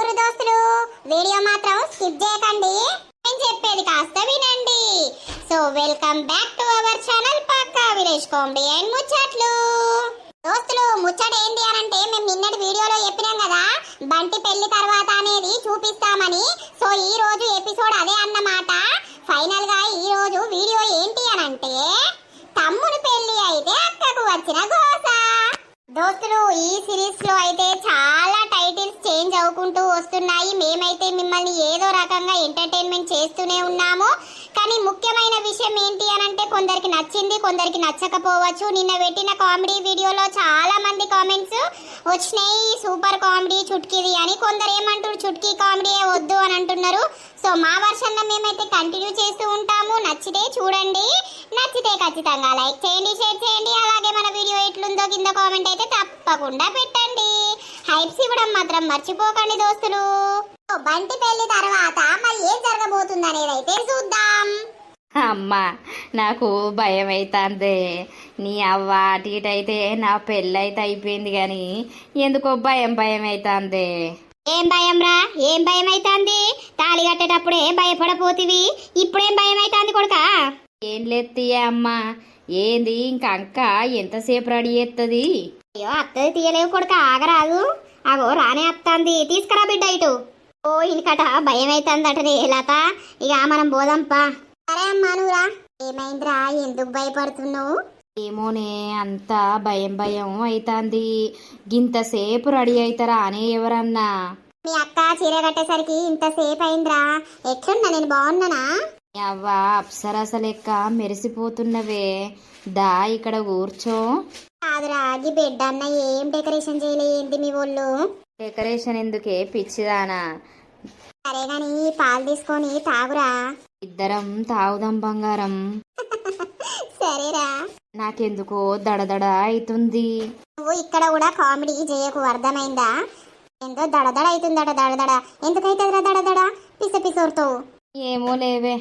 బాగురు దోస్తులు. వీడియో మాత్రం స్కిప్ చేయకండి, నేను చెప్పేది కాస్త వినండి. So welcome back to our channel పక్కా విలేజ్ కామెడీ అండ్ ముచ్చట్లు. దోస్తులు ముచ్చట ఏంటి అనంటే, మేము నిన్నటి వీడియోలో చెప్పినాం కదా బంటి పెళ్లి తర్వాత అనేది చూపిస్తామని. సో ఈ రోజు ఎపిసోడ్ అదే అన్నమాట. ఫైనల్ గా ఈ రోజు వీడియో ఏంటి అనంటే, తమ్ముడు పెళ్లి అయితే అక్కకు వచ్చిన గోస. దోస్తులు ఈ సిరీస్ లో అయితే చాలా టైటిల్స్ చేంజ్ అవుకుంటూ వస్తున్నాయి. మేమైతే మిమ్మల్ని ఏదో రకంగా ఎంటర్టైన్మెంట్ చేస్తూనే ఉన్నాము. కానీ ముఖ్యమైన విషయం ఏంటి అనంటే, కొందరికి నచ్చింది, కొందరికి నచ్చకపోవచ్చు. నిన్న పెట్టిన కామెడీ వీడియోలో చాలా మంది కామెంట్స్ వచ్చినాయి, సూపర్ కామెడీ చుట్కీది అని. కొందరు ఏమంటారు చుట్కీ కామెడీ వద్దు అని అంటున్నారు. సో మా వర్షన్ లో మేమైతే కంటిన్యూ చేస్తూ ఉంటాము. నచ్చితే చూడండి, నచ్చితే ఖచ్చితంగా లైక్ చేయండి, షేర్ చేయండి. అలాగే మన వీడియో ఎట్లుందో కింద కామెంట్ అయితే తప్పకుండా పెట్టండి. హైప్స్ ఇవ్వడం మాత్రం మర్చిపోకండి దోస్తులు. బంటి పెళ్లి తర్వాత మరి ఏం జరగబోతుంది అనేది అయితే చూద్దాం. అమ్మా నాకు భయం అవుతుంది. నీ అవ్వ అటు ఇటు అయితే నా పెళ్ళైతే అయిపోయింది, కానీ ఎందుకో భయం అవుతుంది. ఏం భయం రా, ఏం భయం అవుతుంది? తాళి కట్టేటప్పుడే భయపడపోతివి, ఇప్పుడేం భయం అవుతుంది కొడుకా? ఏం లేత్తయ్యా అమ్మా, ఏంది ఇంక అక్క ఎంతసేపు రెడీ చేస్తుంది? అయ్యో అత్తది తీయలేవు కొడుక, ఆగరాదు. అగో రానే అత్తంది, తీసుకురా బిడ్డ ఇటు. ఓ ఇనికట భయం అవుతుందటనే లత. ఇక మనం పోదాంపా. సరే అమ్మా నువ్వురా. ఏమైందిరా, ఎందుకు భయపడుతున్నావు? ఏమోనే, అంతా భయం అవుతుంది. గింతసేపు రెడీ అవుతారా అనే ఎవరన్నా? మీ అక్క చీర కట్టేసరికి ఇంతసేపు అయిందిరా. ఎట్లున్నా, నేను బాగున్నానా? అవ్వ అప్సరస లెక్క మెరిసిపోతున్నవే. దా ఇక్కడ కూర్చో. కాదురా, ఈ బెడ్ అన్న ఏం డెకరేషన్ చేయలేదు మీ వాళ్ళు. డెకరేషన్ ఎందుకే పిచ్చిదానా? సరే గాని పాలు తీసుకొని తాగురా. ఇద్దరం తాగుదాం బంగారం. సరేరా. నాకెందుకో దడదడ అవుతుంది. నువ్వు ఇక్కడ కూడా కామెడీ చేయకు, అర్థమైందా? ఎంతో దడదడ అవుతుందట. దడదడ ఎందుకైతుందిరా దడదడ? పిసపిసోరుతో ఏమో లేవే.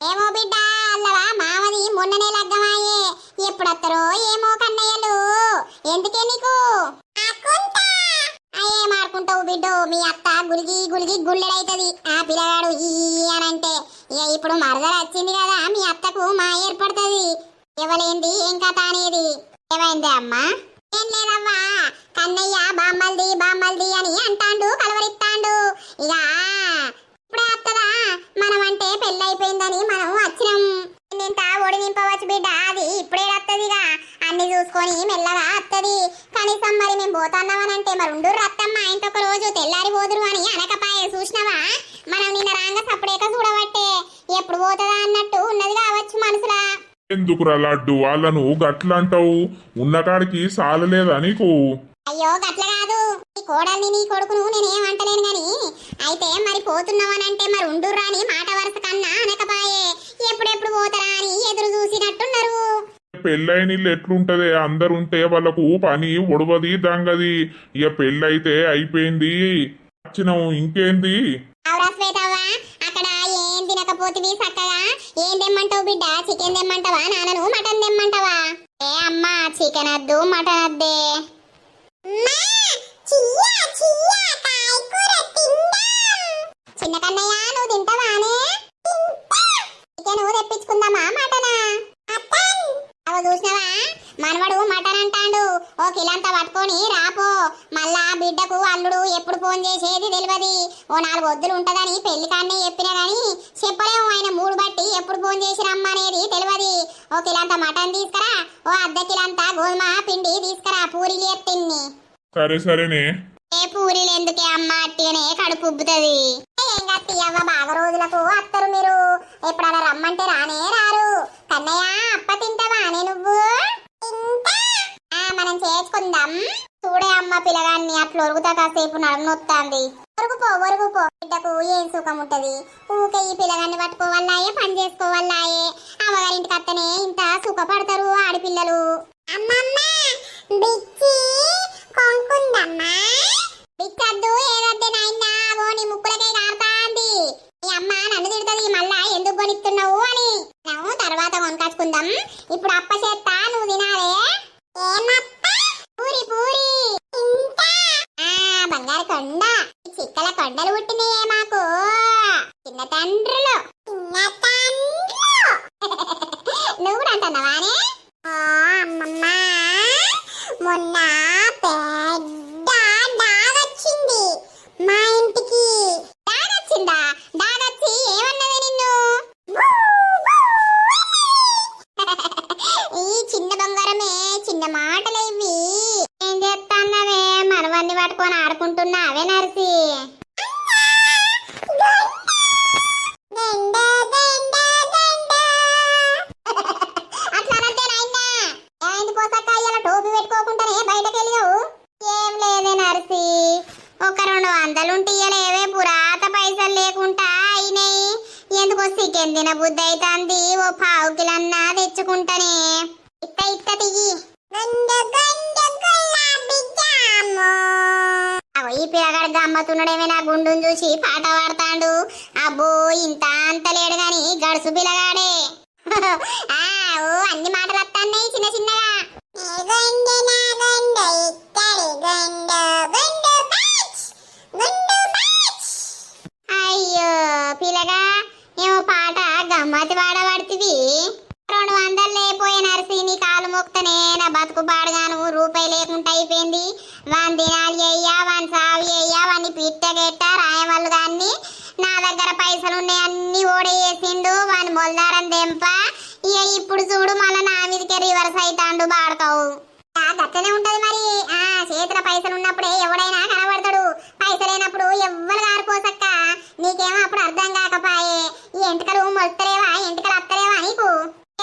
ఏమో బిడ్డ, అల్లవా మామది మొన్ననే లగ్గమాయే. ఎప్పుడత్తరో ఏమో కన్నయ్యలు. ఎందుకే నీకు? ఏం ఆడుకుంటావు బిడ్డో? మీ అత్త గులిగి గులిగి గుళ్ళెడైతది. ఆ పిల్లగాడు ఈ అనంటే ఇక ఇప్పుడు మరదలు వచ్చింది కదా, మీ అత్తకు మా ఏర్పడుతుంది. ఎవలేంది ఏం కథ అనేది. ఏమైంది అమ్మా? ఏం లేదవ్వా, కన్నయ్య బామ్మల్ది బామ్మల్ది అని అంటాండు, కలవరిస్తాండు. ఇక ఇప్పుడే వస్తుందా? మనం అంటే పెళ్ళి అయిపోయిందని మనం వచ్చినాం. ఇంత ఒడి నింపవచ్చు బిడ్డ, అది ఇప్పుడే వస్తుందిగా. అన్ని చూసుకొని మెల్లగా వస్తుంది. కనీసం మరి మేము పోతున్నామనంటే మరి ఉండు రత్తమ్మ ఇంకొక రోజు తెల్లారి పోదురు అని అనకపాయే. చూసినవా, మనం నిన్న రాంగ సప్పుడేక చూడబట్టే ఎప్పుడు పోతుందా అన్నట్టు ఉన్నది కావచ్చు మనసులా. ఎందుకురా లడ్డు, వాళ్ళను గట్లంటావు? ఉన్నకాడికి సాలలేదా నీకు? అయ్యో గట్ల కాదు, నీ కోడల్ని నీ కొడుకును నేనేమంటలేను గాని, అయితే మరి పోతున్నావనంటే మరి ఉండుర్రా అని మాట వరుస కన్నా అనకపాయే. ఎప్పుడెప్పుడు పోతారా అని ఎదురు చూసినట్టున్నారు. పెళ్ళైన ఇల్లు ఎట్లుంటదే, అందరుంటే వాళ్ళకు పని ఒడవది దంగది. ఇక పెళ్ళైతే అయిపోయింది, వచ్చినావు ఇంకేంది? అవురా శ్వేతవ్వా, అక్కడ ఏం తినకపోతివి చక్కగా? ఏం తెమ్మంటావు బిడ్డ? చికెన్ తెమ్మంటావా నాన్నను, మటన్ తెమ్మంటావా? ఏ అమ్మా, చికెన్ వద్దు మటన్ వద్దే. చిన్న కన్నయ్య నువ్వు తింటావానే? చికెన్ తెప్పించుకుందామా మటనా? అవ చూసినవా, మనవడు మటన్ అంటాడు. ఓ కిలంతా పట్టుకొని రాపో. మళ్ళా బిడ్డకు అల్లుడు ఎప్పుడు ఫోన్ చేసేది తెలియదు. ఓ 4 వద్దులు ఉంటదని పెళ్లి కాన్నే చెప్పినా గాని చెప్పలేము. ఆయన మూడు బట్టి ఎప్పుడు ఫోన్ చేసి రమ్మనేది తెలియదు. ఓ కిలంతా మటన్ తీసుకురా, ఓ అర్ధ కిలంతా గోధుమ పిండి తీసుకురా, పూరీలు ఎత్తిన్ని. సరే సరేనే. ఏ పూరీలు ఎందుకే అమ్మ, అట్టిగానే కడుపు ఉబ్బుతుంది. ఏం కత్తి అవ్వ, బాగా రోజులకు వస్తారు మీరు. ఎప్పుడైనా రమ్మంటే రానే రారు. కన్నయ్య అప్ప తింటావానే నువ్వు? మనం చేసుకుందాం. చూడే అమ్మ పిల్లగాన్ని అట్లా ఒరుగుతా, కాసేపు నడునొత్తాంది. ఒరుగుపో బిడ్డకు ఏం సుఖం ఉంటది? ఊకే ఈ పిల్లగాన్ని పట్టుకోవాలాయే, పని చేసుకోవాలాయే. అమ్మగారింటికి అత్తనే ఇంత సుఖపడతారు ఆడపిల్లలు. బిచ్చద్దు ఏదద్దే నాయనా, నీ ముక్కులకే కారుతాంది. మీ అమ్మ నన్ను తిడుతుంది మళ్ళా, ఎందుకు కొనిస్తున్నావు అని. నువ్వు తర్వాత కొనుకొచ్చుకుందాం, ఇప్పుడు అప్ప చేస్తా, నువ్వు తినాలే. పూరి కొండలు పుట్టినాయే మాకు చిన్న తండ్రులు నువ్వు కూడా అంటున్నావానే అమ్మమ్మ మొన్న పెద్ద డాగొచ్చింది మా ఇంటికి డాగొచ్చిందా డాగొచ్చి ఏమన్నది నిన్ను ఈ చిన్న బంగారమే చిన్న మాటలు ఇవి ఏం చేస్తాన్నవే మనవన్ని పట్టుకొని ఆడుకుంటున్నావే నర్సి అట్లా అనద్దే నాయనా ఏమైంది పోసక్క ఇలా టోపీ పెట్టుకోకుండానే బయటకు వెళ్ళావు ఏం లేదే నర్సి ఒక 200 ఉంటే ఇయ్యలేవే పురాత పైసలు లేకుండా అయినాయి ఎందుకో చికెన్ తిన బుద్ధి అవుతుంది ఓ పావు కిలన్నా తెచ్చుకుంటానే ఇట్ట ఇట్ట తియ్యి ఈ పిల్లగాడు గమ్మతున్నాడేమే నా గుండును చూసి పాట పాడతాడు అబ్బో ఇంత అంత లేడు గాని గడుసు పిల్లగాడే ఓ అన్ని మాటలు వస్తాయి చిన్న చిన్నగా అయ్యో పిల్లగా ఏమో పాట గమ్మతి పాడబడుతుంది 200 లేపోయే నర్సి నీ కాలు మొక్తనే నా బతుకు పాడగాను రూపాయి లేకుండా అయిపోయింది వాని దినాలు చెయ్యా వాని సాగు చెయ్యా వాని పిట్టగెట్ట రాయవాళ్ళు గాన్ని నా దగ్గర పైసలు ఉన్నాయి అన్ని ఓడేసిండు వాని మొలదారం దెంప ఇక ఇప్పుడు చూడు మళ్ళా నా మీదకే రివర్స్ అవుతాండు బాడకావు గట్టనే ఉంటది మరి చేతిలో పైసలు ఉన్నప్పుడే ఎవడైనా కనబడతాడు పైసలు లేనప్పుడు ఎవ్వరు గారిపోసక్క నీకేమో అప్పుడు అర్థం కాకపాయే ఈ ఎంటికలు మొలతలేవా ఎంటికలు అత్తలేవా నీకు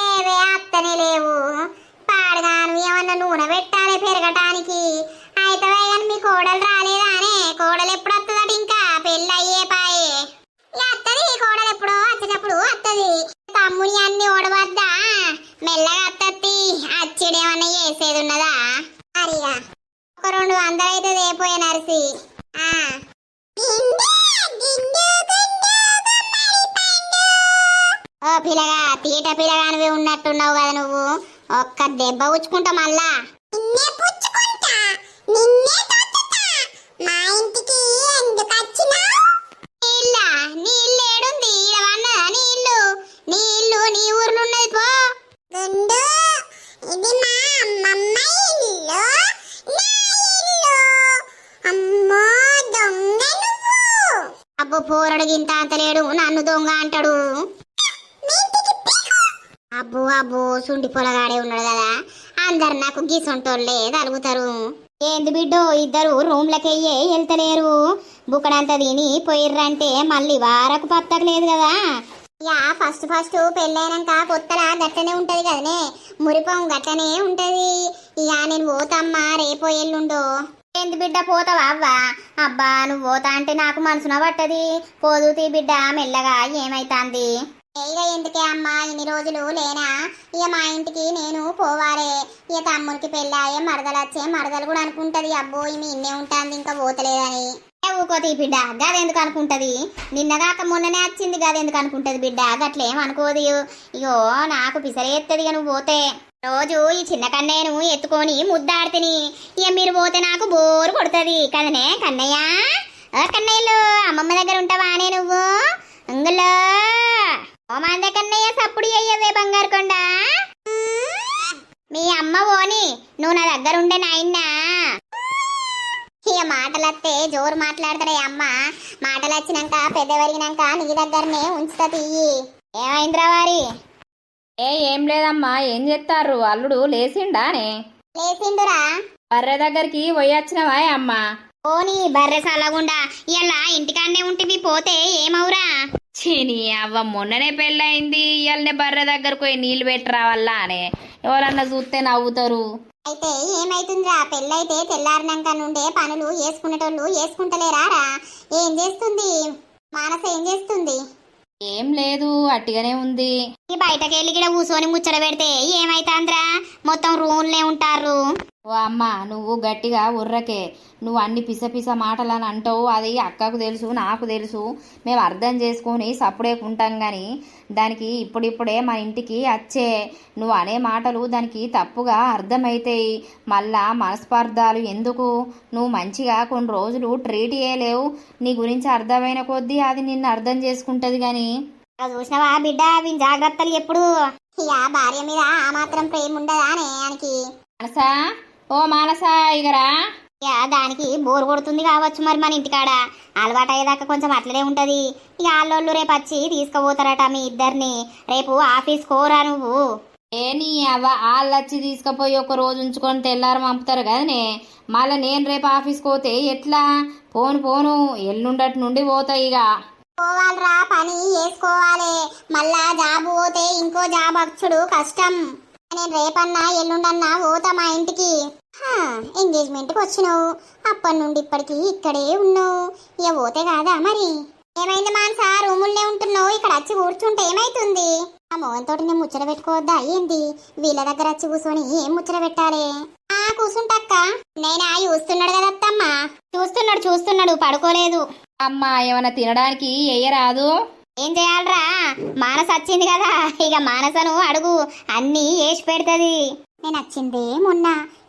ఏవే అత్తనే లేవు పాడగాను ఏమన్నా నూనె పెట్టాలి పెరగటానికి అయితే కానీ మీ కోడలు రాలేదానే కోడలు ఎప్పుడు వస్తుందట ఇంకా పెళ్ళి అయ్యే పాయే అత్తది కోడలు ఎప్పుడో వచ్చేటప్పుడు వత్తది తమ్ముని అన్ని ఓడవద్దా మెల్లగా అత్తత్తి అచ్చేడేమన్నా చేసేది ఉన్నదా అరిగా ఒక 200 అయితే దేపోయే నర్సి ఓ పిల్లగా తీట పిల్లగానివి ఉన్నట్టున్నావు కదా నువ్వు ఒక్క దెబ్బ ఉచ్చుకుంటా మళ్ళా నీళ్ళేడుంది ఇడవన్నదా నీ ఇల్లు నీ ఊర్లో ఉన్నది పో ఇది మా అమ్మమ్మ ఇల్లు అమ్మో దొంగ నువ్వు అబ్బో పోరడు గింత అంతలేడు నన్ను దొంగ అంటాడు అబ్బో అబ్బో సుండి పొలగాడే ఉన్నాడు కదా అందరు నాకు గీసొంటోళ్ళే తలుగుతారు ఏంది బిడ్డో ఇద్దరు రూమ్లకెయ్యే వెళ్తలేరు బుక్కడంతా తిని పోయిర్రంటే మళ్ళీ వారకు పత్తకలేదు కదా ఫస్ట్ పెళ్ళైనాక కొత్తలా గట్టనే ఉంటది కదనే మురిపం గట్టనే ఉంటది ఇక నేను పోతమ్మా రేపో ఎల్లుండో ఏంది బిడ్డ పోతావా అవ్వా అబ్బా నువ్వు పోతా అంటే నాకు మనసున పట్టది పోదుతీ బిడ్డ మెల్లగా ఏమైతాంది ఇక ఎందుకే అమ్మా ఇన్ని రోజులు లేనా ఇక మా ఇంటికి నేను పోవాలే ఇక తమ్మునికి పెళ్ళాయే మరదలు వచ్చే మరదలు కూడా అనుకుంటది అబ్బో ఈమె ఇన్నే ఉంటుంది ఇంకా పోతలేదని ఊకోతి బిడ్డ గదెందుకు అనుకుంటది నిన్నగాక మొన్ననే వచ్చింది గదెందుకు అనుకుంటది బిడ్డ గట్లేం అనుకోదు ఇగో నాకు పిసరేత్తది ఇక నువ్వు పోతే రోజు ఈ చిన్న కన్నయ్యను ఎత్తుకొని ముద్దాడుతుని ఇక మీరు పోతే నాకు బోరు కొడుతుంది కదనే కన్నయ్య కన్నయ్యలు అమ్మమ్మ దగ్గర ఉంటావానే నువ్వు అంగులో ఓ మంద కన్నయ్య సప్పుడు అయ్యవే బంగారు కొండ మీ అమ్మ ఓని నువ్వు నా దగ్గర ఉండే నాయన్నా ఇక మాటలత్తే జోరు మాట్లాడతాడే అమ్మ మాటలు వచ్చినాక పెద్దవరిగినాక నీ దగ్గరనే ఉంచుతా తీయి ఏమైందిరా వారి ఏం లేదమ్మా ఏం చేస్తారు అల్లుడు లేచిండానే లేచిండురా బర్రె దగ్గరికి పోయొచ్చినవా అమ్మా ఓని బర్రె సలగుండా ఇలా ఇంటికాన్నే ఉంటివి పోతే ఏమవురా చీని అవ్వ మొన్ననే పెళ్ళయింది ఇవాళనే బర్రె దగ్గరకు పోయి నీళ్ళు పెట్టి రావాలా అనే ఎవరన్నా చూస్తే నవ్వుతారు అయితే ఏమైతుందిరా పెళ్ళైతే తెల్లారినాక నుండే పనులు వేసుకునేటోళ్ళు వేసుకుంటలేరా ఏం చేస్తుంది మానస ఏం చేస్తుంది ఏం లేదు అట్టిగానే ఉంది ఈ బయటకెళ్ళి గిడ కూసోని ముచ్చట పెడితే ఏమైతాంద్రా మొత్తం రూమ్లే ఉంటారు ఓ అమ్మ నువ్వు గట్టిగా ఉర్రకే. నువ్వు అన్ని పిస మాటలని అంటావు, అది అక్కకు తెలుసు నాకు తెలుసు. మేము అర్థం చేసుకొని సప్పుడేకుంటాం కానీ దానికి ఇప్పుడిప్పుడే మా ఇంటికి వచ్చే నువ్వు అనే మాటలు దానికి తప్పుగా అర్థమవుతాయి. మళ్ళా మనస్పార్థాలు ఎందుకు? నువ్వు మంచిగా కొన్ని రోజులు ట్రీట్ చేయలేవు. నీ గురించి అర్థమైన కొద్దీ అది నిన్ను అర్థం చేసుకుంటది కానీ. చూసినవా బిడ్డ, వీని జాగ్రత్తలు ఎప్పుడు. ఇక భార్య మీద ఆ మాత్రం ప్రేమ ఉండదా ఆయనకి? మానసా, ఓ మానసా ఇగరా. ఇక దానికి బోర్ కొడుతుంది కావచ్చు మరి మన ఇంటికాడ. అలవాటు అయ్యేదాకా కొంచెం అట్లనే ఉంటది. ఇక వాళ్ళోళ్ళు రేపు వచ్చి తీసుకుపోతారట మీ ఇద్దరిని. రేపు ఆఫీస్ కోరా నువ్వు? ఏ నీ అవ్వ వాళ్ళొచ్చి తీసుకుపోయి ఒక రోజు ఉంచుకొని తెల్లారు పంపుతారు కదనే. మళ్ళీ నేను రేపు ఆఫీస్కి పోతే ఎట్లా? పోను ఎల్లుండటి నుండి పోతాయి. ఇక పోవాలరా, పని చేసుకోవాలి. మళ్ళా జాబ్ పోతే ఇంకో జాబ్ వచ్చుడు కష్టం. నేను రేపన్నా ఎల్లుండన్నా పోతా మా ఇంటికి. ఎంగేజ్మెంట్కి వచ్చినావు, అప్పటి నుండి ఇప్పటికి ఇక్కడే ఉన్నావు. ఇక పోతే కాదా మరి? ఏమైంది మానస, రూముల్నే ఉంటున్నావు, ఇక్కడ వచ్చి కూర్చుంటే ఏమైతుంది? ఆ మోహన్తో నేను ముచ్చట పెట్టుకోవద్దా ఏంది? వీళ్ళ దగ్గర వచ్చి కూర్చొని ఏం ముచ్చట పెట్టాలి? కూర్చుంటక్క. నేనా చూస్తున్నాడు కదా అత్తమ్మ. చూస్తున్నాడు పడుకోలేదు. అమ్మ ఏమన్నా తినడానికి ఎయ్యరాదు? ఏం చేయాలరా, మానస వచ్చింది కదా, ఇక మానసను అడుగు, అన్నీ వేసి పెడుతుంది. నేను వచ్చిందే మొన్న,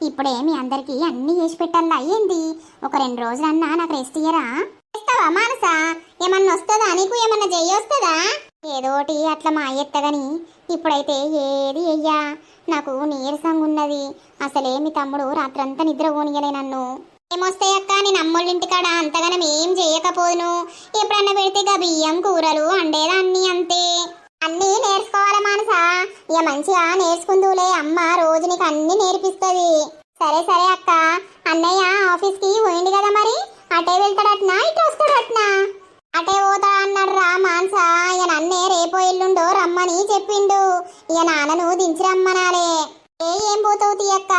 ఇప్పుడే మీ అందరికి అన్నీ వేసి పెట్టాలా ఏంది? ఒక 2 రోజులన్నా నాకు రెస్ట్ ఇయ్యరా? ఇస్తావా మానస? ఏమన్నా వస్తుందా నీకు? ఏమన్నా చెయ్యొస్తుందా? ఏదోటి అట్లా మా ఎత్తగని ఇప్పుడైతే ఏది అయ్యా, నాకు నీరసంగా ఉన్నది. అసలే మీ తమ్ముడు రాత్రంతా నిద్ర పోనీయలే నన్ను. ఏమొస్తాయి అక్క, నేను అమ్మోళ్ళింటికాడ అంతగానం ఏం చేయకపోదును. ఎప్పుడన్నా పెడితే గా బియ్యం కూరలు అండేదాన్ని అంతే. అన్నీ నేర్చుకోవాలి మానస. ఇక మంచిగా నేర్చుకుందులే, అమ్మ రోజు నీకు అన్ని నేర్పిస్తుంది. సరే అక్క. అన్నయ్య ఆఫీస్కి పోయింది కదా మరి, అటే వెళ్తాడట్నా ఇటు వస్తాడట్నా? అటే పోతా అన్నాడు రా మానస. ఇక నన్నే రేపో ఎల్లుండో రమ్మని చెప్పిండు. ఇక నాన్నను దించి రమ్మనాలే. ఏం పోతావు తీయక్క,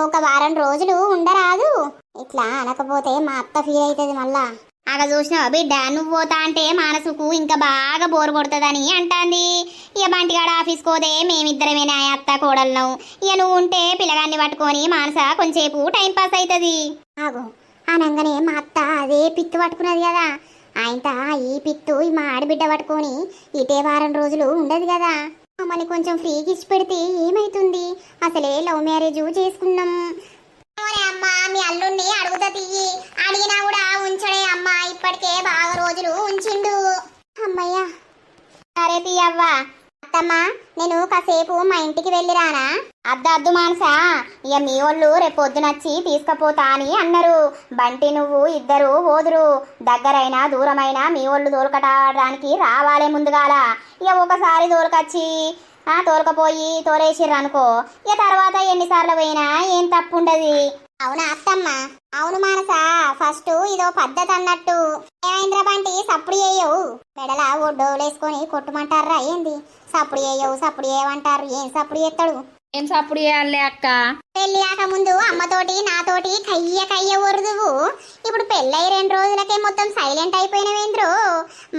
ఒక 1 వారం రోజులు ఉండరాదు? ఇట్లా అనకపోతే మా అత్త ఫీల్ అవుతుంది మళ్ళా. అలా చూసినావా బిడ్డ, నువ్వు పోతా అంటే మానసుకు ఇంకా బాగా బోర్ కొడుతుందని అంటాంది. ఇక బంటిగాడ ఆఫీస్కి పోతే మేమిద్దరమేనా అత్త కోడలను. ఇక నువ్వు ఉంటే పిల్లగాన్ని పట్టుకొని మానస కొంచెంసేపు టైం పాస్ అవుతుంది. ఆగు అనగానే మా అత్త అదే పిత్తు పట్టుకున్నది కదా. ఆయనత ఈ పిత్తు మా ఆడబిడ్డ పట్టుకొని ఇటే 1 వారం రోజులు ఉండదు కదా. మమ్మల్ని కొంచెం ఫ్రీకి ఇచ్చి పెడితే ఏమైతుంది? అసలే లవ్ మ్యారేజ్ చేసుకున్నాం. అమ్మా మీ అల్లుడిని అడుగుతా తీయి, అడిగినా కూడా ఉంచడే అమ్మ. ఇప్పటికే బాగా రోజులు ఉంచిండు. అమ్మయ్యా సరే తీయవ్వా. అత్తమ్మ నేను కాసేపు మా ఇంటికి వెళ్ళిరానా? అద్దు మానసా, ఇక మీ వాళ్ళు రేపు పొద్దునొచ్చి తీసుకుపోతా అని అన్నారు. బంటి నువ్వు ఇద్దరు పోదురు. దగ్గరైనా దూరమైనా మీ వాళ్ళు తోలుకటానికి రావాలే ముందుగాల. ఇక ఒకసారి తోలుకొచ్చి తోలుకపోయి తోలేసిర్రు అనుకో, ఇక తర్వాత ఎన్నిసార్లు పోయినా ఏం తప్పు ఉండదు. అవునా అత్తమ్మ? అవును మానస, ఫస్ట్ ఇదో పద్ధతి అన్నట్టు. ఏమైంద్ర బంటి సప్పుడు చేయవు? మెడల ఒడ్డోలేసుకొని కొట్టుమంటారా ఏంది? సప్పుడు చేయవు సప్పుడు చేయమంటారు. ఏం సప్పుడు చేస్తాడు? ఏం సప్పుడు చేయాలి అక్క? పెళ్లి ఆక ముందు అమ్మతోటి నాతోటి కయ్య ఒరుదువు. ఇప్పుడు పెళ్ళై 2 రోజులకే మొత్తం సైలెంట్ అయిపోయినవేంద్రో.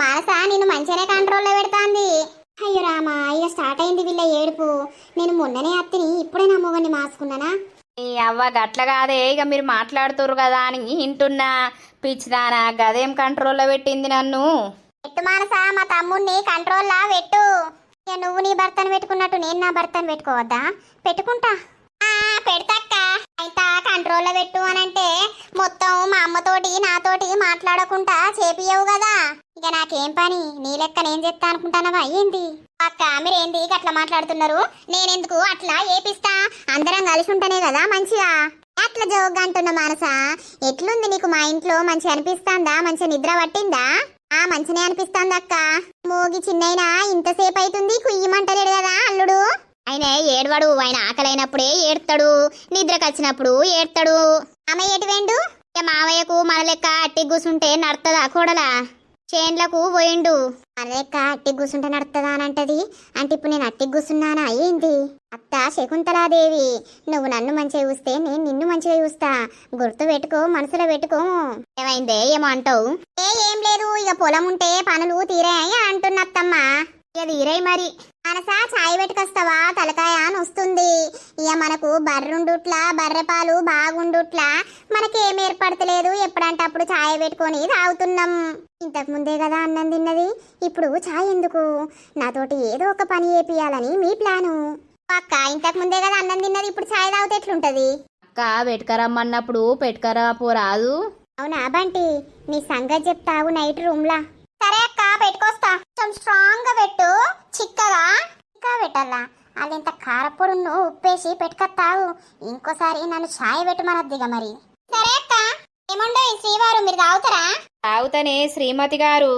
మానస నిన్ను మంచిగానే కంట్రోల్లో పెడతాంది. అయ్యో రామా, ఇక స్టార్ట్ అయింది వీళ్ళ ఏడుపు. నేను మొన్ననే అత్తిని, ఇప్పుడే నా మొగన్ని మార్చుకున్నానా? ఈ అవ్వ గట్ల కాదే, ఇక మీరు మాట్లాడుతురు కదా అని వింటున్నా. పిచ్చిదానా, గదేం కంట్రోల్లో పెట్టింది నన్ను? పెట్టు మానస, మా తమ్ముడిని కంట్రోల్లా పెట్టు. ఇక నువ్వు నీ భర్తను పెట్టుకున్నట్టు నేను నా భర్తను పెట్టుకోవద్దా? పెట్టుకుంటా. పెడతాక్క. అయితే కంట్రోల్లో పెట్టు అనంటే మొత్తం మా అమ్మతోటి నాతోటి మాట్లాడకుండా చేపియవు కదా. ఇక నాకేం పని? నీ లెక్క నేను చెప్తా అనుకుంటానవా ఏంది? అక్క మీరేంది అట్లా మాట్లాడుతున్నారు? నేనెందుకు అట్లా ఏపిస్తా? అందరం కలిసి ఉంటేనే కదా మంచిగా. అట్లా జోగ్గా అంటున్నా మానస. ఎట్లుంది నీకు మా ఇంట్లో? మంచి అనిపిస్తాందా? మంచి నిద్ర పట్టిందా? మంచినే అనిపిస్తాంది అక్క. మోగి చిన్నైనా ఇంతసేపు అవుతుంది కుయ్యమంటలేడు కదా అల్లుడు. ఆయన ఏడవడు, ఆయన ఆకలైనప్పుడే ఏడ్తాడు, నిద్రకు వచ్చినప్పుడు ఏడ్తాడు. ఆమె ఏటి వేండు? ఇక మావయ్యకు మన లెక్క అట్టి కూసుంటే నడుతుందా కోడలా? చేన్లకు పోయిండు. మన లెక్క అట్టి కూసుంటే నడుతుందా అని అంటది. అంటే ఇప్పుడు నేను అట్టి కూసున్నానా ఏంది? అత్త శకుంతలాదేవి, నువ్వు నన్ను మంచిగా చూస్తే నేను నిన్ను మంచిగా చూస్తా. గుర్తు పెట్టుకో, మనసులో పెట్టుకో. ఏమైందే ఏమో అంటావు? ఏం లేదు, ఇక పొలం ఉంటే పనులు తీరాయి అంటున్నత్తమ్మ. ఇక తీరాయి మరి. మనసా చాయ్ పెట్టుకొస్తావా తలకాయ అని వస్తుంది. ఇక మనకు బర్రుండుట్లా బర్రె పాలు బాగుండుట్లా మనకేం ఏర్పడతలేదు. ఎప్పుడంటే అప్పుడు చాయ్ పెట్టుకొని తాగుతున్నాం. ఇంతకు ముందే కదా అన్నం తిన్నది, ఇప్పుడు చాయ్ ఎందుకు? నాతోటి ఏదో ఒక పని చేపియాలని మీ ప్లాను. అక్క ఇంతకు ముందే కదా అన్నం తిన్నది, ఇప్పుడు చాయ్ తాగితే ఎట్లుంటది? అక్క పెట్టుకరమ్మన్నప్పుడు పెట్టుకరా పోరాదు. అవునా బంటి, నీ సంగతి చెప్తావు నైట్ రూమ్లా. సరే అక్క పెట్టుకొస్తా. కొంచెం స్ట్రాంగ్ గా పెట్టు, చిక్కగా పెట్టాలా. అది ఇంత కారపొడును ఉప్పేసి పెట్టుకొస్తావు. ఇంకోసారి నన్ను చాయ్ పెట్టమనద్దిగా మరి. సరే అక్క. ఏముండో ఈ శ్రీవారు మీరు తాగుతారా? తాగుతానే శ్రీమతి గారు.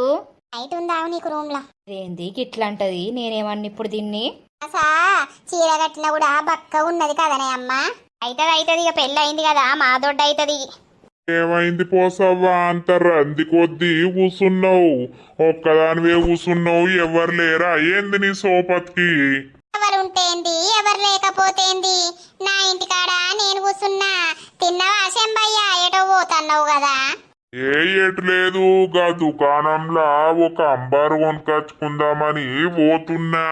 నైట్ ఉందావు నీకు రూమ్లా. ఏంది గిట్లంటది? నేనేమన్నా ఇప్పుడు దీన్ని అసా చీర కట్టిన కూడా బక్క ఉన్నది కదనే అమ్మ. అయితది ఇక పెళ్ళి అయింది కదా మా దొడ్డ అయితది. ఏమైంది పోసవ్వా అంత రంది కొద్దీ కూసున్నావు? ఒక్కదానివే కూసున్నావు, ఎవరు లేరా ఏంది నీ సోపత్కి? ఎవరుంటేంది ఎవరు లేకపోతేంది, నా ఇంటికాడ నేను కూసున్నా. తిన్నవా శంబయ్య? ఎటో పోతన్నావు కదా. ఎటు లేదు, గా దుకాణంలా ఒక అంబారు కొనుకొచ్చుకుందామని పోతున్నా.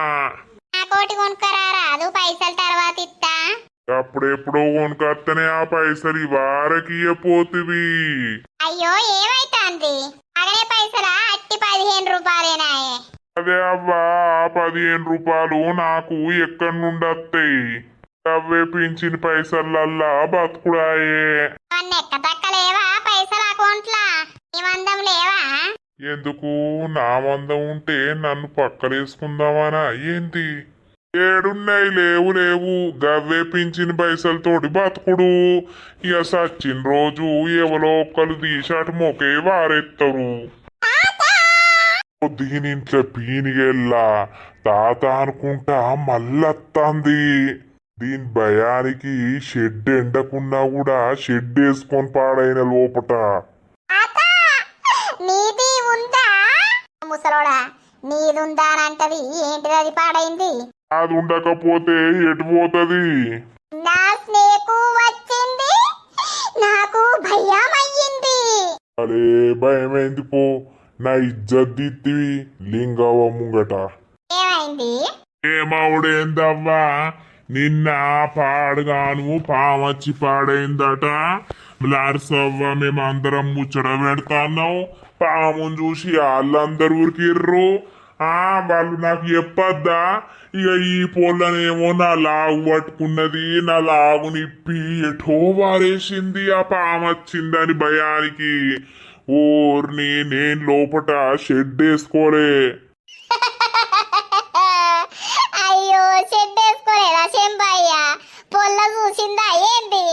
నా కోటి కొనుక్కరా రాదు, పైసలు తర్వాత ఇస్తా. అప్పుడెప్పుడో కొనుకొత్తనే ఆ పైసలు ఇవారకి పోతివి. అయ్యో ఏమైతాంది? అగనే పైసలా అట్టి 15 రూపాయలేనాయే. అదే అవ్వా, 15 రూపాయలు నాకు ఎక్కడి నుండి వస్తాయి? అవే పింఛన్ పైసలల్లా బతుకుడాయే. ఎక్క తక్కలేవా పైసలు అకౌంట్లా? నీ మందం లేవా? ఎందుకు నా మందం ఉంటే నన్ను పక్కలేసుకుందామనా ఏంటి? ఏడున్నాయి? లేవు గవ్వే పింఛన్ పైసలతోటి బతుకుడు. ఇక సచ్చిన రోజు ఎవరో ఒక్కరు తీసాటు మొకే వారెత్తారు. దీనింట్లో పీనిగెల్లా తాత అనుకుంటా మళ్ళత్తాంది. దీని భయానికి షెడ్ ఎండకున్నా కూడా షెడ్ వేసుకొని పాడైన లోపట. నీది ఉందా ముసలోడా? నీదుందా అంటది ఏంటిది? అది పాడైంది. అది ఉండకపోతే ఎటు పోతుంది? నా స్నేకు వచ్చింది, నాకు భయం అయ్యింది. అరే భయమైంది పో, నా ఇజ్జత్ దిత్తివి లింగవ ముంగట. ఏమైంది? ఏమవుడేందవ్వా, నిన్న పాడుగాను పామచ్చి పాడైందట. లార్సవ్వ మేమందరం ముచ్చట పెడతాన్నాం. పాముని చూసి వాళ్ళందరూ ఊరికిర్రు. వాళ్ళు నాకు చెప్పద్దా? ఇక ఈ పొల్లనేమో నా లాగు పట్టుకున్నది, నా లాగు నిప్పి ఎటో వారేసింది. ఆ పామొచ్చిందని భయానికి ఓర్ని నేను లోపట షెడ్ వేసుకోలే. అయ్యో షెడ్ వేసుకోలేదా శంబయ్య? పొల్ల చూసిందా ఏంది?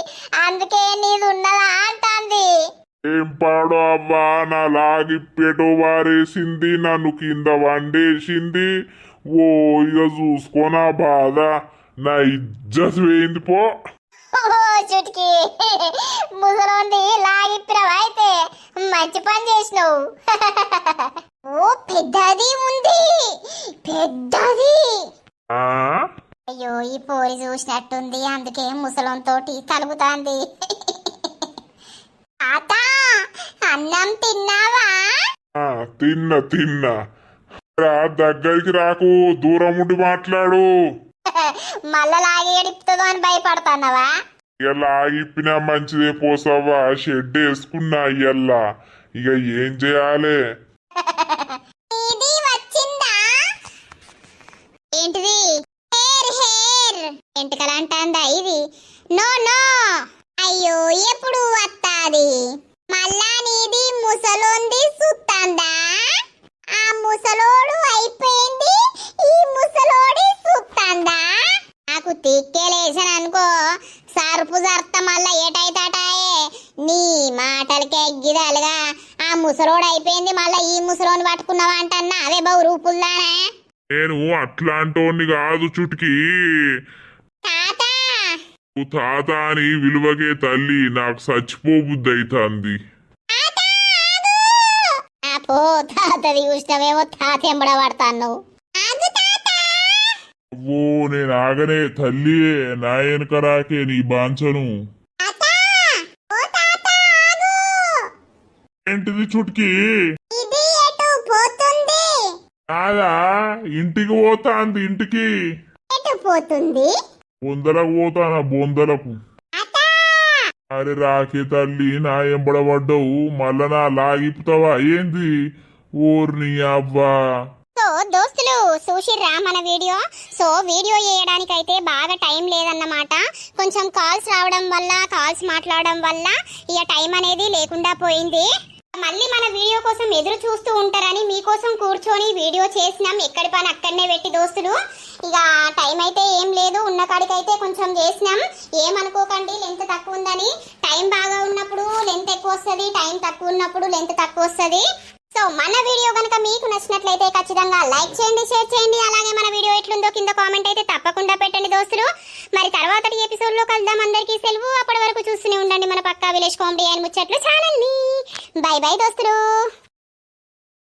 అందుకే నీది ఉన్నదా అంటాంది. ఏం పాడో అవ్వా, నా లాగిప్పేటో వారేసింది, నన్ను కింద వండేసింది. ఓ ఇక చూసుకో నా బాధ, నా ఇజ్జత్ వేయింది పో. చుట్కి ముసలోంది లాగిప్పినవా? అయితే మంచి పని చేసినావు. ఓ పెద్దది ఉంది, పెద్దది. అయ్యో ఈ పోరి చూసినట్టుంది, అందుకే ముసలోంతోటి తలుగుతాంది. తాత అన్నం తిన్నావా? తిన్నా దగ్గరికి రాకు, దూరం ఉండి మాట్లాడు. మళ్ళా లాగి ఎడుపుతుందో అని భయపడుతున్నావా? ఇక లాగిప్పినా మంచిదే పోసవ్వా, షెడ్ వేసుకున్నా ఇయ్యల్లా. ఇక ఏం చేయాలి? ఇది వచ్చిందా? ఏంటిది? హెయిర్ ఎంటకలు అంటాందా ఇది? నో అయ్యో ఎప్పుడు వస్తాది? మళ్ళా నీది ముసలోంది సుత్తందా? ఆ ముసలోడు అయిపోయింది, ఈ ముసలోడి సుత్తందా? నాకు తిక్కేలేసాననుకో సరుపు జర్త మళ్ళా ఏటైతాటాయే. నీ మాటలకే ఎగ్గిదాలుగా ఆ ముసలోడు అయిపోయింది, మళ్ళా ఈ ముసలోని పట్టుకున్నావా అంటన్నా అవే బహు రూపుల్లానే. నేను అట్లాంటోని కాదు చుట్కి. తాత తాత అని విలువకే తల్లి, నాకు చచ్చిపోబుద్ది అవుతుంది. తాతది చూసినవేమో తాత ఎంబడ పడతాను. ఓ నేను ఆగనే తల్లి, నా వెనకరాకే నీ బాంచను. ఏంటిది చుట్కి? ఇది ఎటు పోతుంది? కాదా ఇంటికి పోతాంది ఇంటికి ఎటు పోతుంది బొందలకు పోతానా బొందలకు అత్తా అరే రాకే తల్లి నా ఎంబడబడ్డావు మళ్ళా నా లాగిపుతావా ఏంది ఊర్ని అవ్వా సో దోస్తులు చూసిర్రా మన వీడియో సో వీడియో చేయడానికి అయితే బాగా టైం లేదన్నమాట కొంచెం కాల్స్ రావడం వల్ల కాల్స్ మాట్లాడడం వల్ల ఇక టైం అనేది లేకుండా పోయింది మళ్ళీ మన వీడియో కోసం ఎదురు చూస్తూ ఉంటారని మీకోసం కూర్చొని వీడియో చేసినాం ఎక్కడి పని అక్కడనే పెట్టి దోస్తులు ఇక టైం అయితే ఏం లేదు ఉన్న కాడికైతే కొంచెం చేసినాం ఏమనుకోకండి లెంత్ తక్కువ ఉందని టైం బాగా ఉన్నప్పుడు లెంత్ ఎక్కువ వస్తుంది టైం తక్కువ ఉన్నప్పుడు లెంత్ తక్కువ వస్తుంది సో మన వీడియో కనుక మీకు నచ్చినట్లయితే ఖచ్చితంగా లైక్ చేయండి షేర్ చేయండి అలాగే మన వీడియో ఎట్లుందో కింద కామెంట్ అయితే తప్పకుండా పెట్టండి దోస్తులు మరి తర్వాతటి ఎపిసోడ్ లో కలుద్దాం అందరికీ సెలవు అప్పటి వరకు చూస్తూనే ఉండండి మన పక్కా విలేజ్ కామెడీ అండ్ ముచ్చట్లు ఛానల్ ని బై బై దోస్తులు